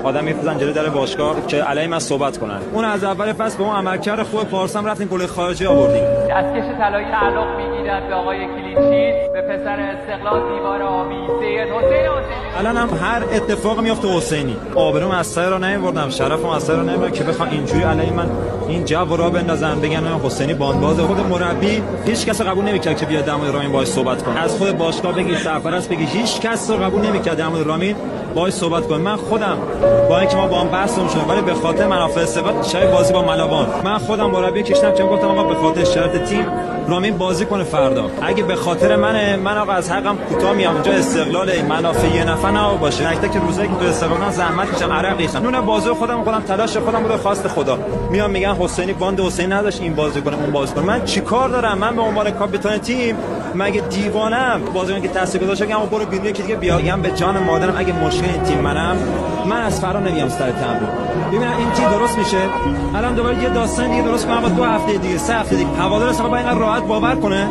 آدم میفرستن جلوی در باشگاه که علیه من صحبت کنن. اون از اول فصل به اون عملکرد خوب پارسا رفتین گل خارجی آوردین. دستکش طلایی تعلق میگیرد به آقای کلینچیت، به پسر استقلال دیوار آبی سید حسین. الان هم هر اتفاقی میفته حسینی. آبروم از سر رو نمیبردم، شرفم از سر رو نمیبردم که بخوام اینجوری علیه من این جو را بندازن بگن حسینی باندباز. خود مربی هیچ کس قبول نمیکرد که بیاد در مورد رامین باهاش صحبت کنه. از خود باشگاه بگی سرپرست بگی هیچ کس رو قبول نمیکرد در مورد رامین باهاش صحبت کنه. من خودم با اینکه ما با هم بحث شد ولی به خاطر منافع استقلال شب بازی با ملابان من خودم مربی کشیدم که گفتم آقا به خاطر شرط تیم رامین بازی کنه فردا. اگه به خاطر من آقا از حقم کوتاه میام اینجا استقلال منافع یه نفر نه باشه. نکته که روزایی که تو استقلال زحمت کشم عرق ریختم نون بازی خودم تلاش خودم بود خواست خدا. میام میگن حسینی باند حسین نداشت این بازی کنه اون بازی کنه. من چیکار دارم؟ من به عنوان کاپیتان تیم مگه دیوانم؟ بازیکن که تاثیرگذار شدم برو بیرون یکی دیگه بیایم به جان مادرم. اگه مشکل این تیم من از فرا نمیام سر تمرین. ببینم این تیم درست میشه. الان دوباره یه داستان دیگه درست کنم با 2 هفته دیگه 3 هفته دیگه هوادار اصلا با این راحت باور کنه.